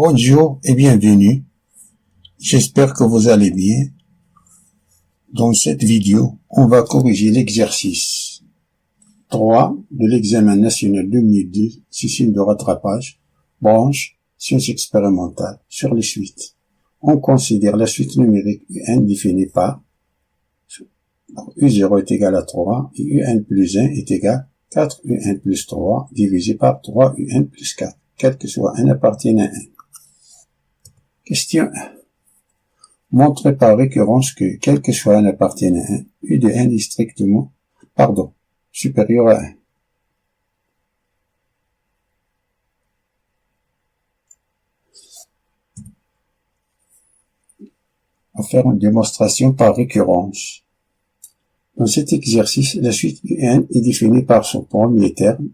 Bonjour et bienvenue. J'espère que vous allez bien. Dans cette vidéo, on va corriger l'exercice 3 de l'examen national 2002, session de rattrapage, branche, sciences expérimentales, sur les suites. On considère la suite numérique UN définie par U0 est égal à 3 et UN plus 1 est égal à 4 UN plus 3 divisé par 3 UN plus 4, quel que soit n appartient à 1. Question 1. Montrez par récurrence que, quel que soit n appartient à 1, U de n est strictement, supérieur à 1. On va faire une démonstration par récurrence. Dans cet exercice, la suite UN est définie par son premier terme,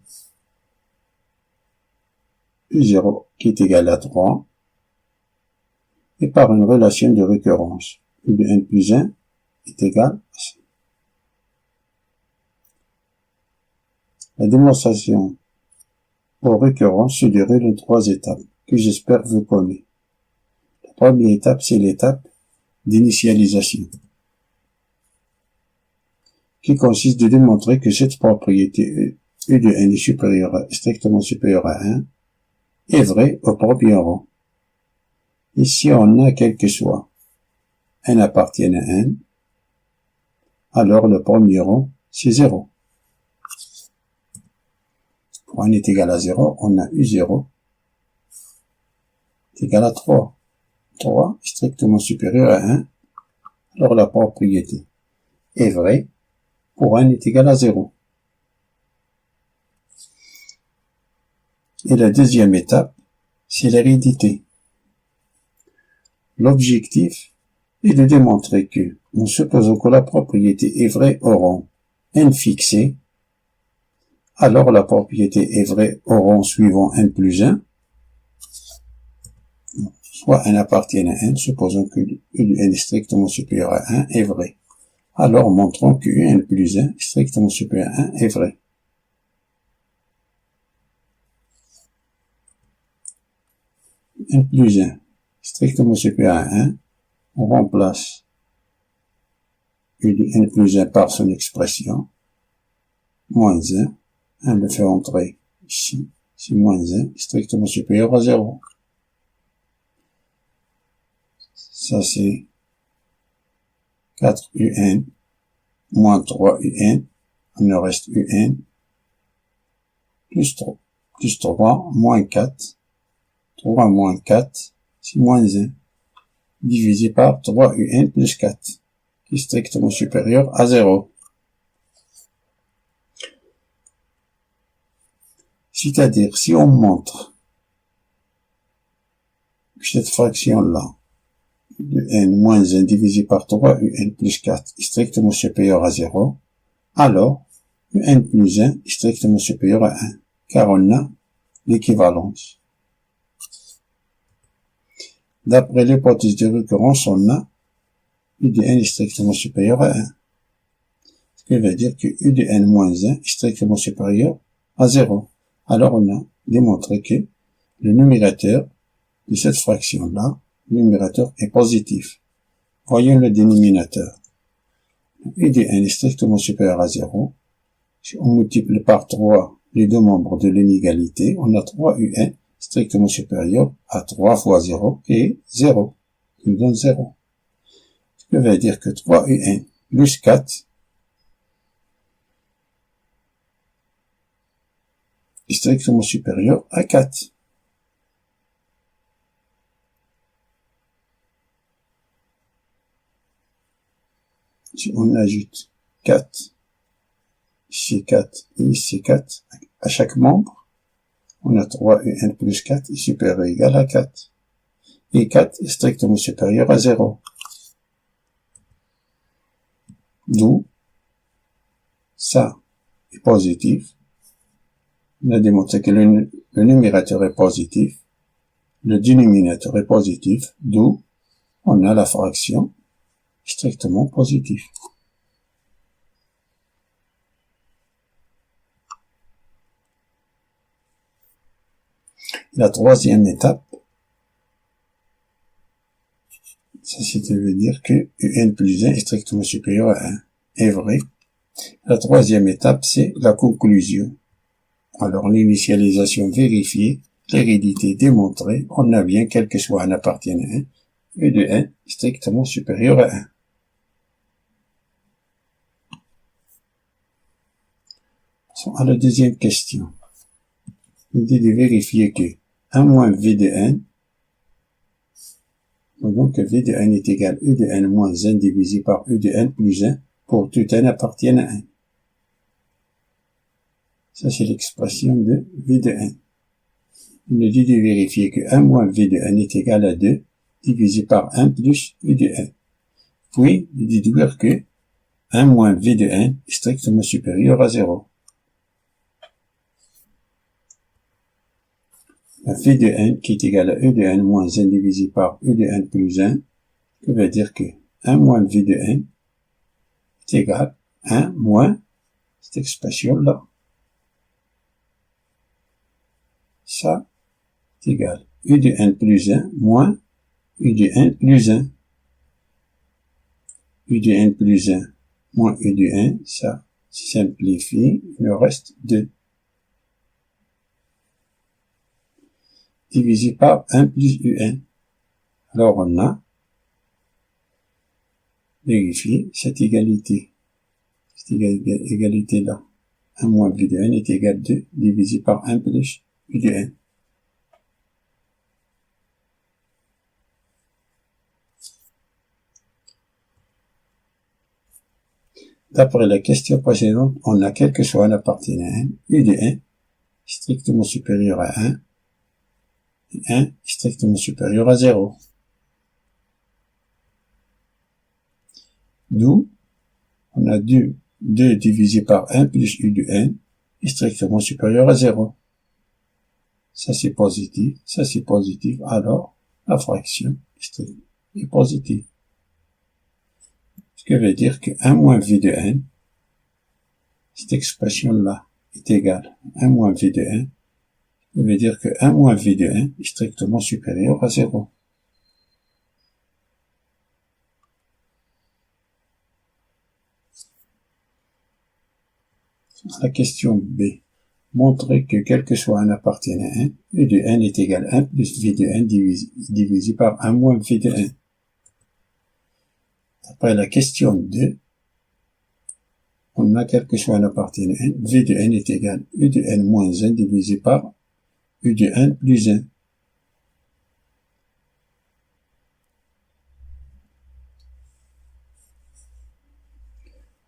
U0 qui est égal à 3, et par une relation de récurrence. U de n plus 1 est égal à 5. La démonstration pour récurrence se déroule en 3 étapes, que j'espère vous connaissez. La première étape, c'est l'étape d'initialisation, qui consiste de démontrer que cette propriété U de n est strictement supérieure à 1 est vraie au premier rang. Ici, on a quel que soit n appartient à n, alors le premier rang, c'est 0. Pour n est égal à 0, on a U0 est égal à 3. 3 est strictement supérieur à 1, alors la propriété est vraie pour n est égal à 0. Et la deuxième étape, c'est l'hérédité. L'objectif est de démontrer que, en supposant que la propriété est vraie au rang n fixé, alors la propriété est vraie au rang suivant n plus 1, soit n appartient à n, supposons que U de n est strictement supérieur à 1 est vrai. Alors montrons que UN plus 1 est strictement supérieur à 1 est vrai. N plus 1 strictement supérieur à 1, on remplace U de n plus 1 par son expression, moins 1, 1 le fait entrer ici, c'est moins 1, strictement supérieur à 0. Ça c'est 4 UN, moins 3 UN, il nous reste UN, plus 3, moins 4, 3 moins 4, c'est moins 1, divisé par 3 UN plus 4, qui est strictement supérieur à 0. C'est-à-dire, si on montre que cette fraction-là, de n moins 1 divisé par 3 UN plus 4 est strictement supérieur à 0, alors UN plus 1 est strictement supérieur à 1, car on a l'équivalence. D'après l'hypothèse de récurrence, on a U de n est strictement supérieur à 1. Ce qui veut dire que U de n moins 1 est strictement supérieur à 0. Alors on a démontré que le numérateur de cette fraction-là, le numérateur est positif. Voyons le dénominateur. U de n est strictement supérieur à 0. Si on multiplie par 3 les deux membres de l'inégalité, on a 3 UN strictement supérieur à 3 fois 0 qui est 0, qui nous donne 0. Ce qui veut dire que 3 UN plus 4 est strictement supérieur à 4. Si on ajoute 4, ici 4 et ici 4, à chaque membre, on a 3 UN plus 4 est supérieur ou égal à 4. Et 4 est strictement supérieur à 0. D'où ça est positif. On a démontré que le numérateur est positif, le dénominateur est positif, d'où on a la fraction strictement positive. La troisième étape, Ça veut dire que UN plus 1 est strictement supérieur à 1. Est vrai. La troisième étape, c'est la conclusion. Alors, l'initialisation vérifiée, l'hérédité démontrée, on a bien, quel que soit un appartient à 1, U de 1 strictement supérieur à 1. Passons à la deuxième question. L'idée de vérifier que 1 moins V de n, donc V de n est égal à U de n moins 1 divisé par U de n plus 1 pour tout n appartient à 1. Ça, c'est l'expression de V de n. Il nous dit de vérifier que 1 moins V de n est égal à 2 divisé par 1 plus U de n. Puis, de déduire que 1 moins V de n est strictement supérieur à 0. La V de n qui est égal à U de n moins 1 divisé par U de n plus 1, ça veut dire que 1 moins V de n est égal à 1 moins cette expression-là. Ça est égal à U de n plus 1 moins U de n plus 1. U de n plus 1 moins U de n, ça simplifie, il nous reste 2. Divisé par 1 plus UN. Alors on a vérifié cette égalité. Cette égalité-là. 1 moins V de n est égal à 2 divisé par 1 plus U de n. D'après la question précédente, on a quel que soit un appartenant à n, U de n strictement supérieur à 1, et 1 strictement supérieur à 0. D'où, on a 2 divisé par 1 plus U de n est strictement supérieur à 0. Ça c'est positif, ça c'est positif, alors la fraction est positive. Ce qui veut dire que 1 moins V de n, cette expression-là est égale à 1 moins V de n, ça veut dire que 1 moins V de n est strictement supérieur à 0. La question B. Montrer que quel que soit un appartient à 1, U de n est égal à 1 plus V de n divisé par 1 moins V de n. Après la question 2, on a quel que soit un appartient à n, V de n est égal à U de n moins 1 divisé par U de n plus 1.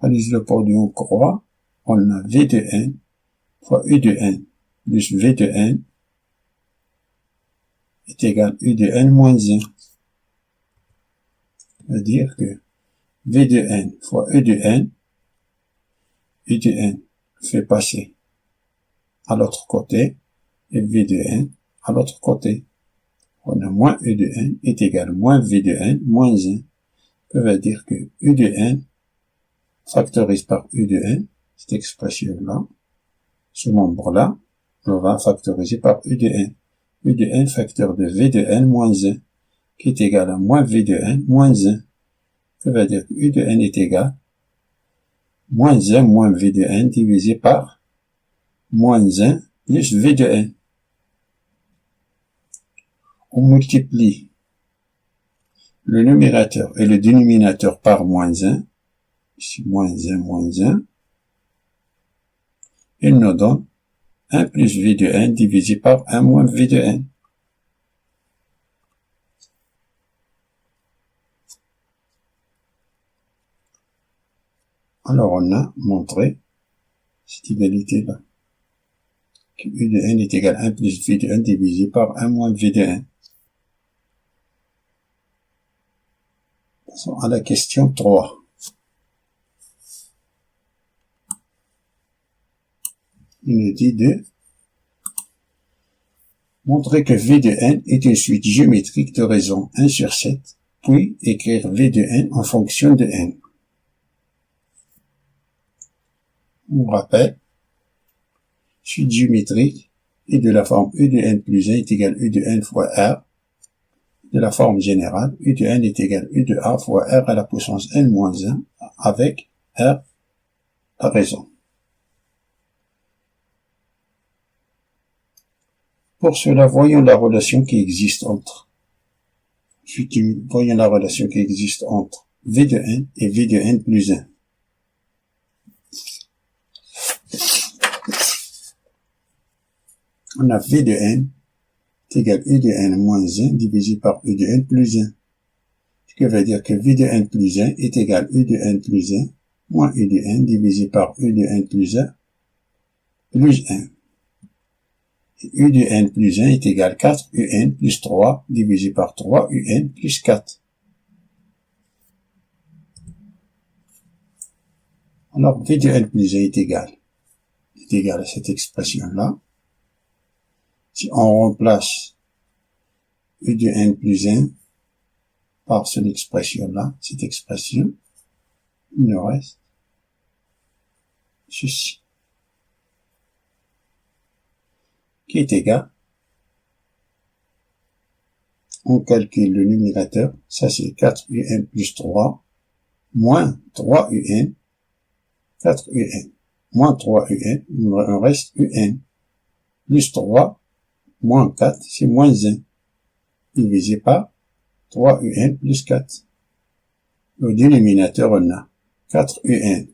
Analyse le produit en croix, on a V de n fois U de n plus V de n est égal à U de n moins 1. C'est-à-dire que V de n fois U de n fait passer à l'autre côté et V de n à l'autre côté. On a moins U de n est égal à moins V de n moins 1. Ça veut dire que U de n factorise par U de n, cette expression-là, ce nombre-là, on va factoriser par U de n. U de n facteur de V de n moins 1, qui est égal à moins V de n moins 1. Ça veut dire que U de n est égal à moins 1 moins V de n divisé par moins 1 plus V de n. On multiplie le numérateur et le dénominateur par moins 1, ici moins 1, il nous donne 1 plus V de n divisé par 1 moins V de n. Alors on a montré cette égalité-là, que U de n est égal à 1 plus V de n divisé par 1 moins V de n. Passons à la question 3. Il nous dit de montrer que V de n est une suite géométrique de raisons 1 sur 7, puis écrire V de n en fonction de n. On rappelle, suite géométrique est de la forme U de n plus 1 est égal à U de n fois R. de la forme générale, U de n est égal à U de A fois R à la puissance n moins 1 avec R à raison. Pour cela, voyons la relation qui existe entre V de n et V de n plus 1. On a V de n est égal à U de n moins 1 divisé par U de n plus 1. Ce qui veut dire que V de n plus 1 est égal à U de n plus 1 moins U de n divisé par U de n plus 1 plus 1. U de n plus 1 est égal à 4 UN plus 3 divisé par 3 UN plus 4. Alors, V de n plus 1 est égal à cette expression-là. Si on remplace U de n plus 1 par cette expression-là, il nous reste ceci, qui est égal, on calcule le numérateur, ça c'est 4UN plus 3, moins 3UN, 4UN, moins 3UN, il nous reste UN, plus 3, moins 4, c'est moins 1, divisé par 3UN plus 4. Au dénominateur, on a 4UN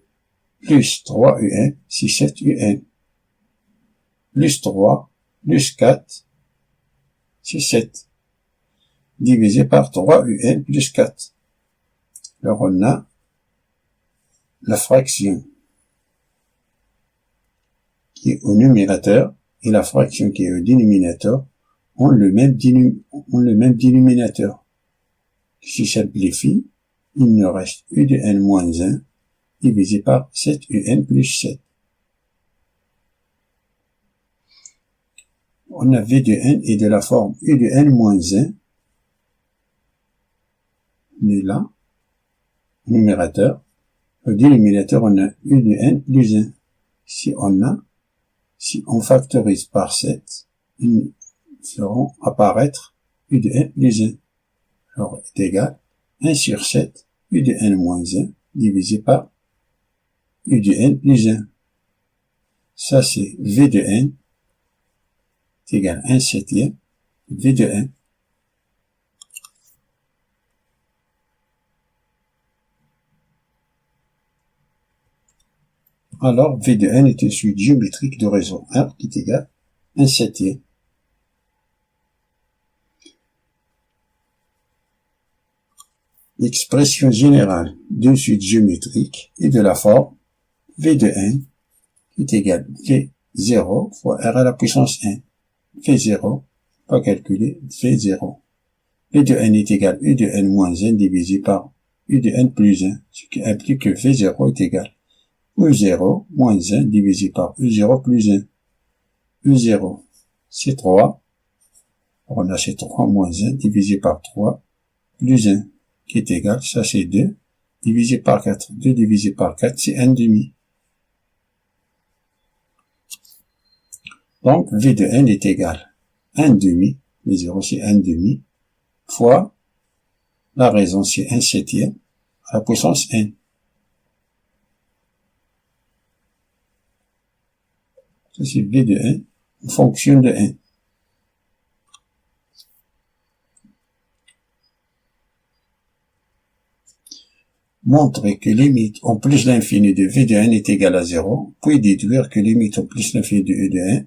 plus 3UN, c'est 7UN, plus 3, plus 4, c'est 7, divisé par 3UN plus 4. Alors on a la fraction qui est au numérateur et la fraction qui est au dénominateur ont le même dénominateur. Si je simplifie, il nous reste U de n moins 1 divisé par 7UN plus 7. On a V de n et de la forme U de n moins 1. On est là, numérateur. Au dénominateur, on a U de n plus 1. Si on factorise par 7, nous ferons apparaître U de n plus 1. Alors, est égal 1 sur 7, U de n moins 1, divisé par U de n plus 1. Ça, c'est V de n est égal à 1 septième, V de n. Alors, V de n est une suite géométrique de raison R qui est égal à 1 septième. L'expression générale d'une suite géométrique est de la forme V de n est égal à V0 fois R à la puissance n. V0, pas calculer, V0. V de n est égal à U de n moins 1 divisé par U de n plus 1, ce qui implique que V0 est égal à U0 moins 1 divisé par U0 plus 1. U0, c'est 3. On a c'est 3 moins 1 divisé par 3 plus 1, qui est égal, ça c'est 2, divisé par 4. 2 divisé par 4, c'est 1 demi. Donc, V de n est égal à 1 demi, V0 c'est 1 demi, fois la raison c'est 1 septième, à la puissance n. Ça c'est V de n, en fonction de n. Montrer que limite en plus l'infini de V de n est égal à 0, puis déduire que limite en plus l'infini de E de n,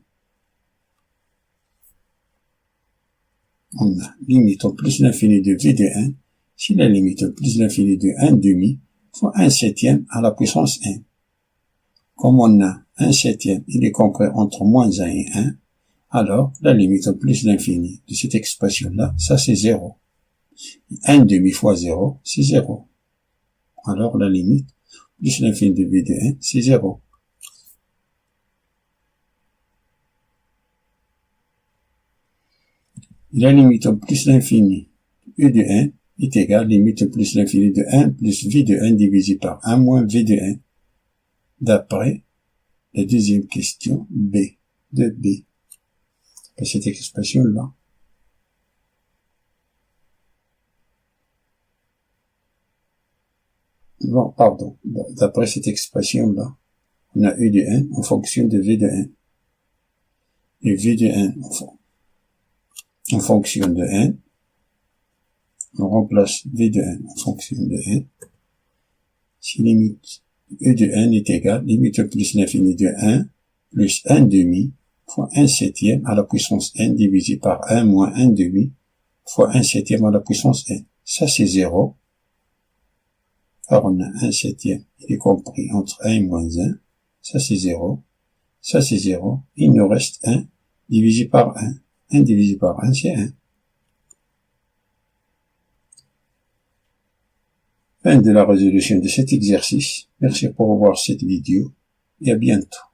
on a limite en plus l'infini de V de n, si la limite en plus l'infini de 1 demi, fois 1 septième à la puissance n. Comme on a 1 septième, il est compris entre moins 1 et 1, alors la limite en plus l'infini de cette expression-là, ça c'est 0. 1 demi fois 0, c'est 0. Alors la limite plus l'infini de V de n, c'est 0. La limite en plus l'infini U de n est égale à limite plus l'infini de 1 plus V de n divisé par 1 moins V de n. D'après la deuxième question B, de B. Cette expression-là. bon, pardon, d'après cette expression-là, on a U de n en fonction de V de n. Et V de n en fonction de n, on remplace V de n en fonction de n. Si limite U de n est égal, limite plus l'infini de 1 plus 1 demi fois 1 septième à la puissance n divisé par 1 moins 1 demi fois 1 septième à la puissance n. Ça, c'est 0. Alors, on a 1 septième, il est compris entre 1 et moins 1. Ça, c'est 0. Ça, c'est 0. Il nous reste 1 divisé par 1. 1 divisé par 1, c'est 1. Fin de la résolution de cet exercice. Merci pour voir cette vidéo et à bientôt.